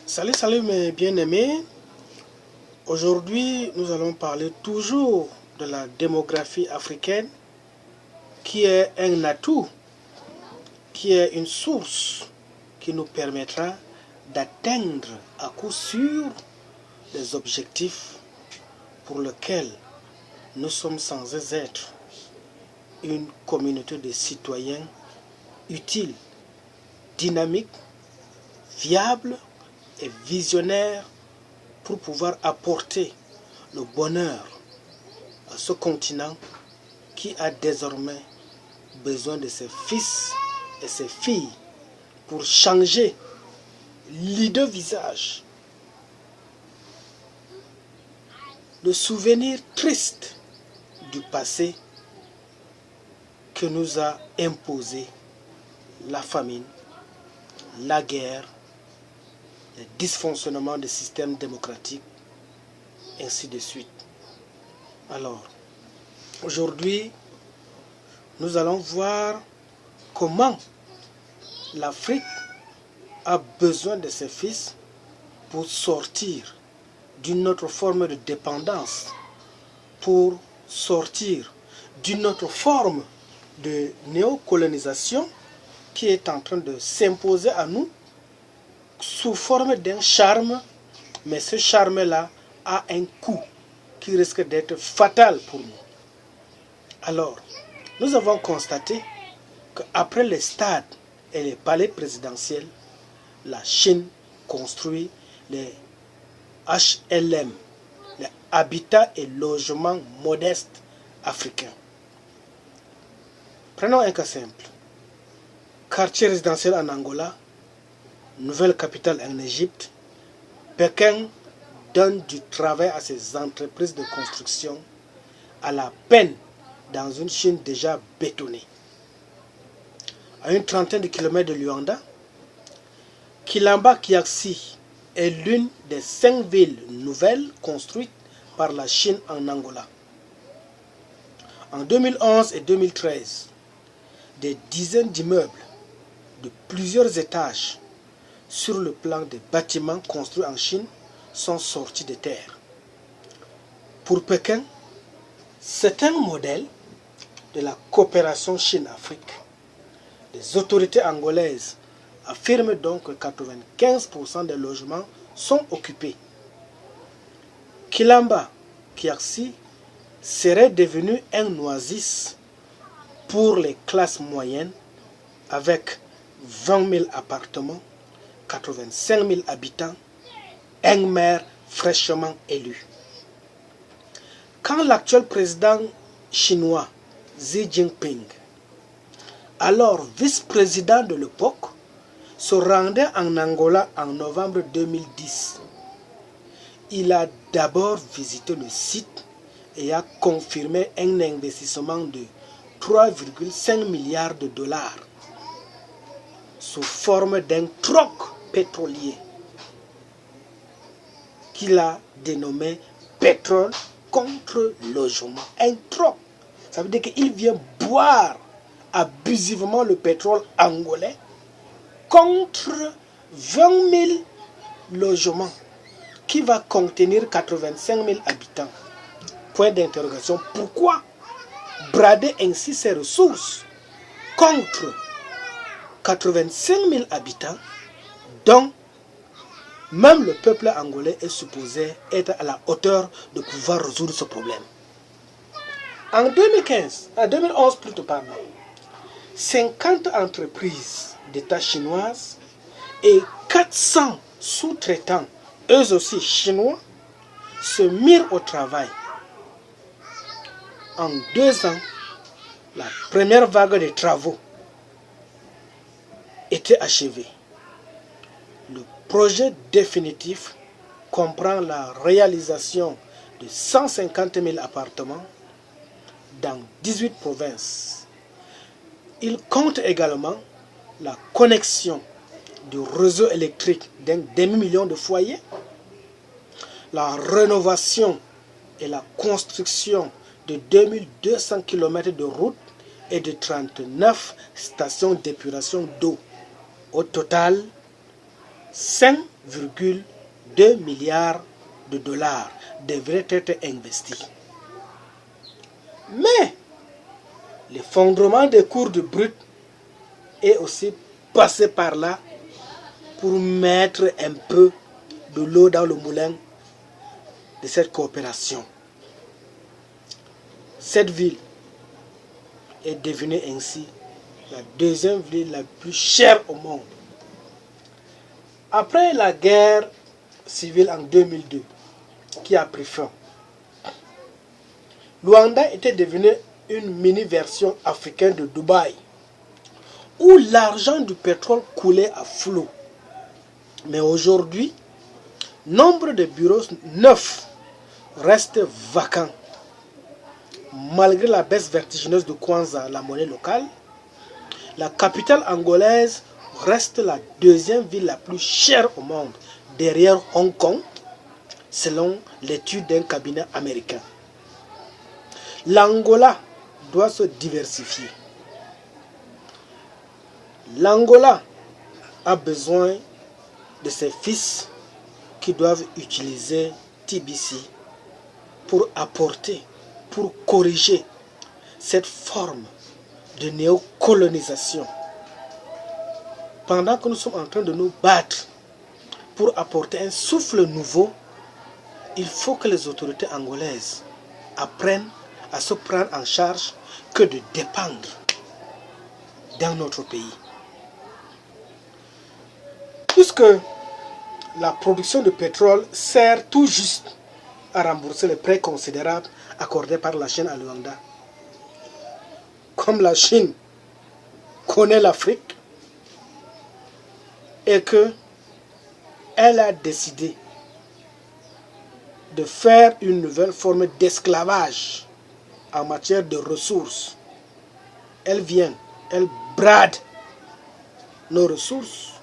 Salut, salut mes bien-aimés. Aujourd'hui, nous allons parler toujours de la démographie africaine qui est un atout, qui est une source qui nous permettra d'atteindre à coup sûr les objectifs pour lesquels nous sommes censés être une communauté de citoyens utiles, dynamiques, viables et visionnaires pour pouvoir apporter le bonheur à ce continent qui a désormais besoin de ses fils et ses filles pour changer l'hideux visage, le souvenir triste du passé que nous a imposé la famine, la guerre, les dysfonctionnements des systèmes démocratiques, ainsi de suite. Alors, aujourd'hui, nous allons voir comment l'Afrique a besoin de ses fils pour sortir d'une autre forme de dépendance, pour sortir d'une autre forme de néocolonisation qui est en train de s'imposer à nous sous forme d'un charme, mais ce charme-là a un coût qui risque d'être fatal pour nous. Alors, nous avons constaté qu'après les stades et les palais présidentiels, la Chine construit les HLM, les habitats et logements modestes africains. Prenons un cas simple. Quartier résidentiel en Angola, nouvelle capitale en Égypte, Pékin donne du travail à ses entreprises de construction à la peine dans une Chine déjà bétonnée. À une trentaine de kilomètres de Luanda, Kilamba-Kiaxi est l'une des 5 villes nouvelles construites par la Chine en Angola. En 2011 et 2013, des dizaines d'immeubles de plusieurs étages sur le plan des bâtiments construits en Chine sont sortis de terre. Pour Pékin, c'est un modèle de la coopération Chine-Afrique. Les autorités angolaises affirment donc que 95% des logements sont occupés. Kilamba-Kiaxi serait devenu un oasis pour les classes moyennes avec 20 000 appartements, 85 000 habitants, un maire fraîchement élu. Quand l'actuel président chinois Xi Jinping, alors vice-président de l'époque, se rendait en Angola en novembre 2010, il a d'abord visité le site et a confirmé un investissement de 3,5 milliards de dollars sous forme d'un troc pétrolier qu'il a dénommé pétrole contre logement. Un troc, ça veut dire qu'il vient boire abusivement le pétrole angolais contre 20 000 logements qui va contenir 85 000 habitants. Point d'interrogation. Pourquoi brader ainsi ses ressources contre 85 000 habitants dont même le peuple angolais est supposé être à la hauteur de pouvoir résoudre ce problème? En 2011 plutôt, pardon, 50 entreprises d'État chinoises et 400 sous-traitants, eux aussi chinois, se mirent au travail. En 2 ans, la première vague de travaux était achevée. Le projet définitif comprend la réalisation de 150 000 appartements dans 18 provinces. Il compte également la connexion du réseau électrique d'un demi-million de foyers, la rénovation et la construction de 2200 km de routes et de 39 stations d'épuration d'eau. Au total, 5 1,2 milliard de dollars devraient être investis. Mais l'effondrement des cours de brut est aussi passé par là pour mettre un peu de l'eau dans le moulin de cette coopération. Cette ville est devenue ainsi la deuxième ville la plus chère au monde. Après la guerre civile en 2002, qui a pris fin, Luanda était devenu une mini-version africaine de Dubaï, où l'argent du pétrole coulait à flot. Mais aujourd'hui, nombre de bureaux neufs restent vacants. Malgré la baisse vertigineuse de Kwanza, la monnaie locale, la capitale angolaise reste la deuxième ville la plus chère au monde, derrière Hong Kong, selon l'étude d'un cabinet américain. L'Angola doit se diversifier. L'Angola a besoin de ses fils qui doivent utiliser TBC pour apporter, pour corriger cette forme de néocolonisation. Pendant que nous sommes en train de nous battre pour apporter un souffle nouveau, il faut que les autorités angolaises apprennent à se prendre en charge que de dépendre dans notre pays. Puisque la production de pétrole sert tout juste à rembourser les prêts considérables accordés par la Chine à Luanda. Comme la Chine connaît l'Afrique et qu'elle a décidé de faire une nouvelle forme d'esclavage en matière de ressources, elle vient, elle brade nos ressources,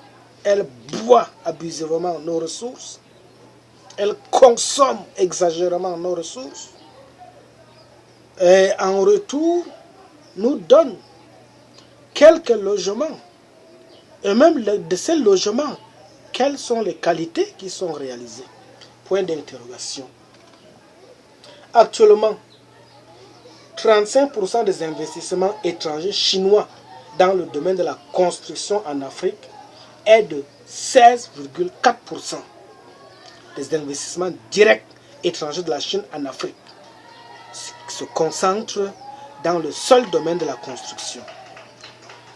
elle boit abusivement nos ressources, elle consomme exagérément nos ressources et en retour nous donne quelques logements. Et même de ces logements, quelles sont les qualités qui sont réalisées? Point d'interrogation. Actuellement, 35% des investissements étrangers chinois dans le domaine de la construction en Afrique est de 16,4% des investissements directs étrangers de la Chine en Afrique se concentrent dans le seul domaine de la construction,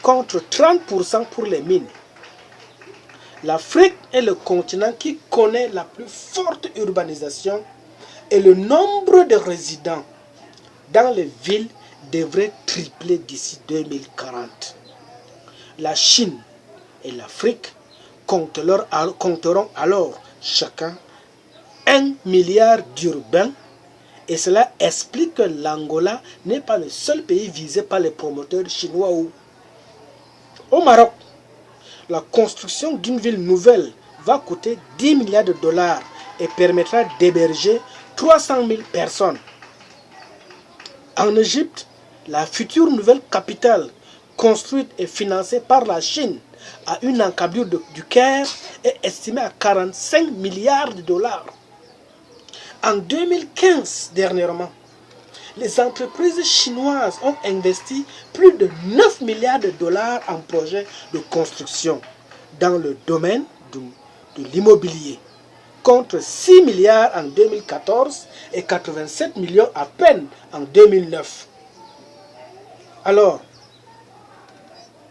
contre 30% pour les mines. L'Afrique est le continent qui connaît la plus forte urbanisation et le nombre de résidents dans les villes devrait tripler d'ici 2040. La Chine et l'Afrique compteront alors chacun 1 milliard d'urbains et cela explique que l'Angola n'est pas le seul pays visé par les promoteurs chinois. Au Maroc, la construction d'une ville nouvelle va coûter 10 milliards de dollars et permettra d'héberger 300 000 personnes. En Égypte, la future nouvelle capitale, construite et financée par la Chine, à une encablure du Caire, est estimée à 45 milliards de dollars. En 2015, dernièrement, les entreprises chinoises ont investi plus de 9 milliards de dollars en projets de construction dans le domaine de l'immobilier, contre 6 milliards en 2014 et 87 millions à peine en 2009. Alors,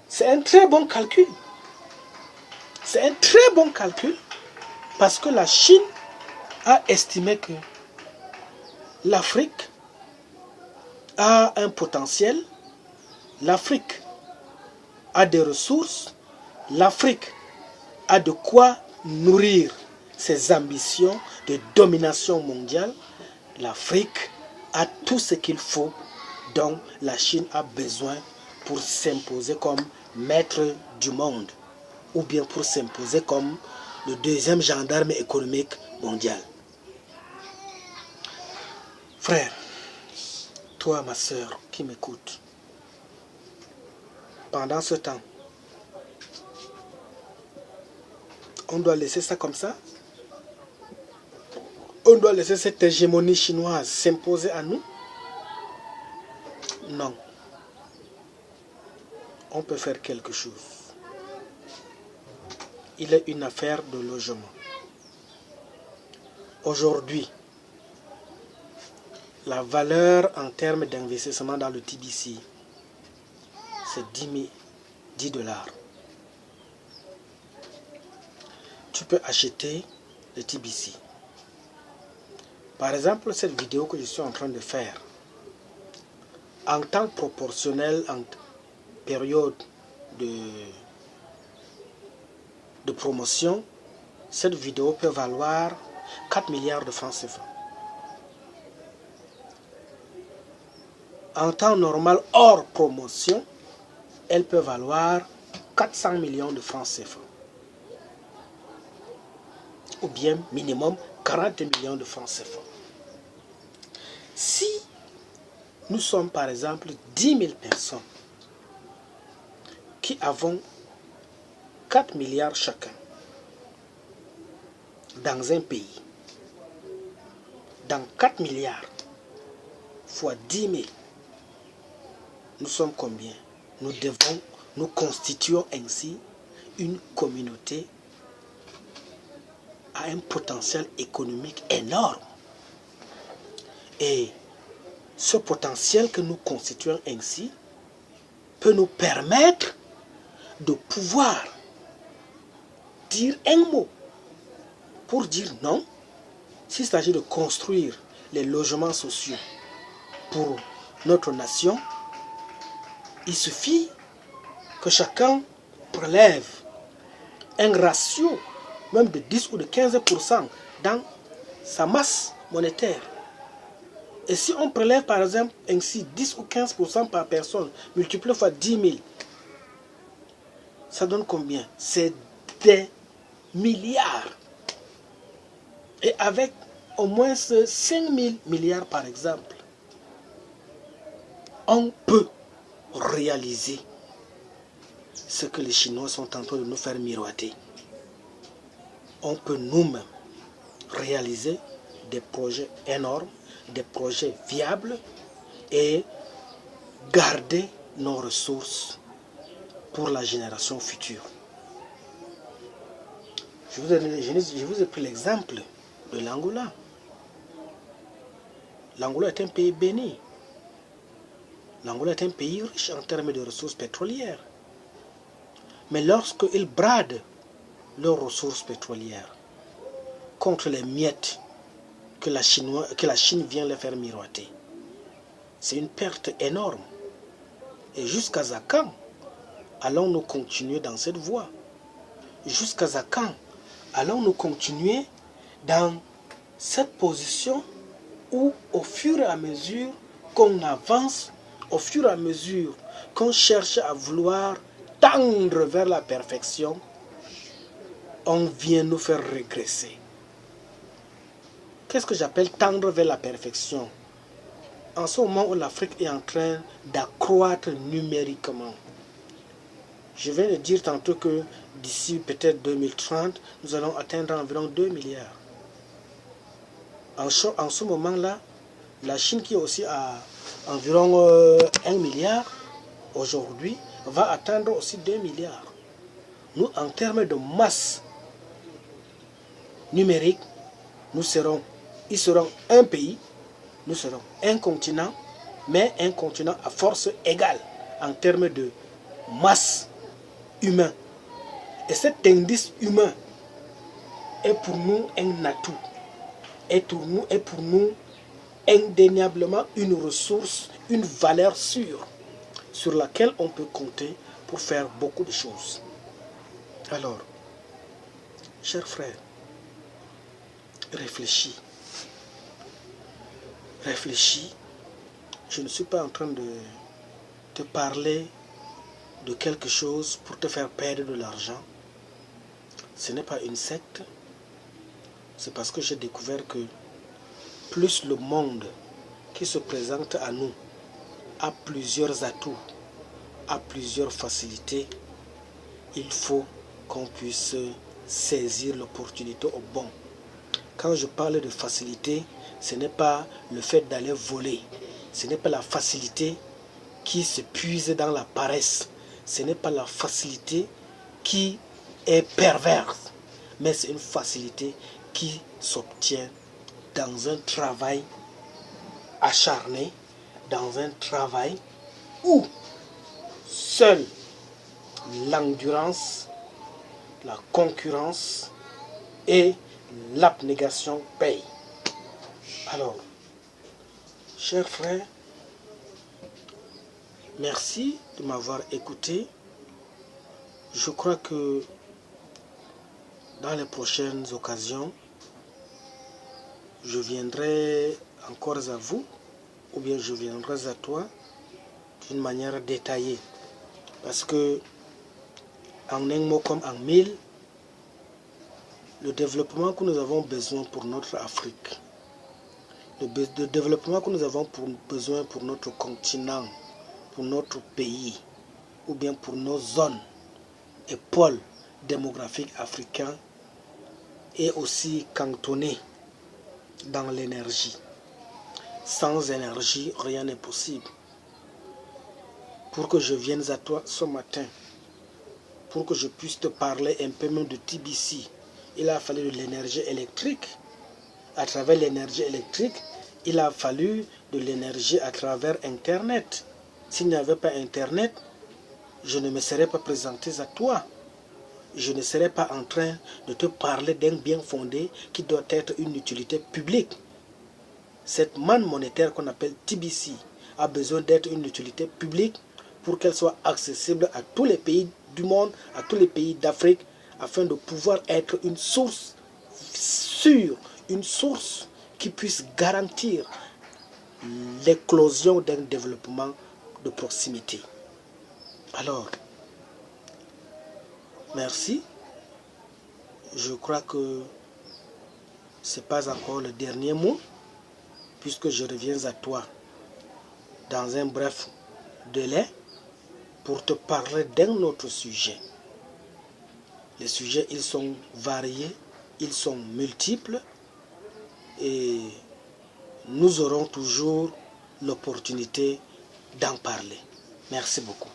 c'est un très bon calcul. C'est un très bon calcul parce que la Chine a estimé que l'Afrique a un potentiel, l'Afrique a des ressources, l'Afrique a de quoi nourrir ses ambitions de domination mondiale, l'Afrique a tout ce qu'il faut dont la Chine a besoin pour s'imposer comme maître du monde ou bien pour s'imposer comme le deuxième gendarme économique mondial. Frère, toi ma soeur qui m'écoute, pendant ce temps, On doit laisser ça comme ça? On doit laisser cette hégémonie chinoise s'imposer à nous? Non. On peut faire quelque chose. Il est une affaire de logement. Aujourd'hui, la valeur en termes d'investissement dans le TBC, c'est 10 dollars. Tu peux acheter le TBC. Par exemple, cette vidéo que je suis en train de faire, en temps proportionnel, en période de promotion, cette vidéo peut valoir 4 milliards de francs CFA. En temps normal, hors promotion, elle peut valoir 400 millions de francs CFA. Ou bien minimum 40 millions de francs CFA. Si nous sommes par exemple 10 000 personnes qui avons 4 milliards chacun dans un pays, dans 4 milliards fois 10 000, nous sommes combien? Nous constituons ainsi une communauté à un potentiel économique énorme. Et ce potentiel que nous constituons ainsi peut nous permettre de pouvoir dire un mot pour dire non. S'il s'agit de construire les logements sociaux pour notre nation, il suffit que chacun prélève un ratio, même de 10 ou de 15% dans sa masse monétaire. Et si on prélève par exemple ainsi 10 ou 15% par personne, multiplié par 10 000, ça donne combien? C'est des milliards. Et avec au moins 5 000 milliards par exemple, on peut réaliser ce que les Chinois sont en train de nous faire miroiter. On peut nous-mêmes réaliser des projets énormes, des projets viables et garder nos ressources pour la génération future. Je vous ai pris l'exemple de l'Angola. L'Angola est un pays béni. L'Angola est un pays riche en termes de ressources pétrolières. Mais lorsqu'ils bradent leurs ressources pétrolières contre les miettes que la Chine vient les faire miroiter, c'est une perte énorme. Et jusqu'à quand allons-nous continuer dans cette voie? Jusqu'à quand allons-nous continuer dans cette position où au fur et à mesure qu'on avance, au fur et à mesure qu'on cherche à vouloir tendre vers la perfection, on vient nous faire régresser. Qu'est-ce que j'appelle tendre vers la perfection? En ce moment où l'Afrique est en train d'accroître numériquement, je viens de dire tantôt que d'ici peut-être 2030, nous allons atteindre environ 2 milliards. En ce moment-là, la Chine qui est aussi à environ 1 milliard, aujourd'hui, va atteindre aussi 2 milliards. Nous, en termes de masse numérique, ils seront un pays, nous serons un continent, mais un continent à force égale en termes de masse humaine. Et cet indice humain est pour nous un atout, est pour nous indéniablement une ressource, une valeur sûre sur laquelle on peut compter pour faire beaucoup de choses. Alors, chers frères, réfléchis. Réfléchis. Je ne suis pas en train de te parler de quelque chose pour te faire perdre de l'argent. Ce n'est pas une secte. C'est parce que j'ai découvert que plus le monde qui se présente à nous a plusieurs atouts, a plusieurs facilités, il faut qu'on puisse saisir l'opportunité au bon. Quand je parle de facilité, ce n'est pas le fait d'aller voler. Ce n'est pas la facilité qui se puise dans la paresse. Ce n'est pas la facilité qui est perverse. Mais c'est une facilité qui s'obtient dans un travail acharné, dans un travail où seule l'endurance, la concurrence et l'abnégation payent. Alors, chers frères, merci de m'avoir écouté. Je crois que dans les prochaines occasions, je viendrai encore à vous, ou bien je viendrai à toi d'une manière détaillée. Parce que, en un mot comme en mille, le développement que nous avons besoin pour notre Afrique, le développement que nous avons besoin pour notre continent, pour notre pays, ou bien pour nos zones et pôles démographiques africains, est aussi cantonné dans l'énergie. Sans énergie, rien n'est possible. Pour que je vienne à toi ce matin, pour que je puisse te parler un peu même de TBC, il a fallu de l'énergie électrique. À travers l'énergie électrique, il a fallu de l'énergie à travers Internet. S'il n'y avait pas Internet, je ne me serais pas présenté à toi. Je ne serais pas en train de te parler d'un bien fondé qui doit être une utilité publique. Cette manne monétaire qu'on appelle TBC a besoin d'être une utilité publique pour qu'elle soit accessible à tous les pays du monde, à tous les pays d'Afrique, afin de pouvoir être une source sûre, une source qui puisse garantir l'éclosion d'un développement de proximité. Alors, merci. Je crois que ce n'est pas encore le dernier mot, puisque je reviens à toi dans un bref délai pour te parler d'un autre sujet. Les sujets, ils sont variés, ils sont multiples et nous aurons toujours l'opportunité d'en parler. Merci beaucoup.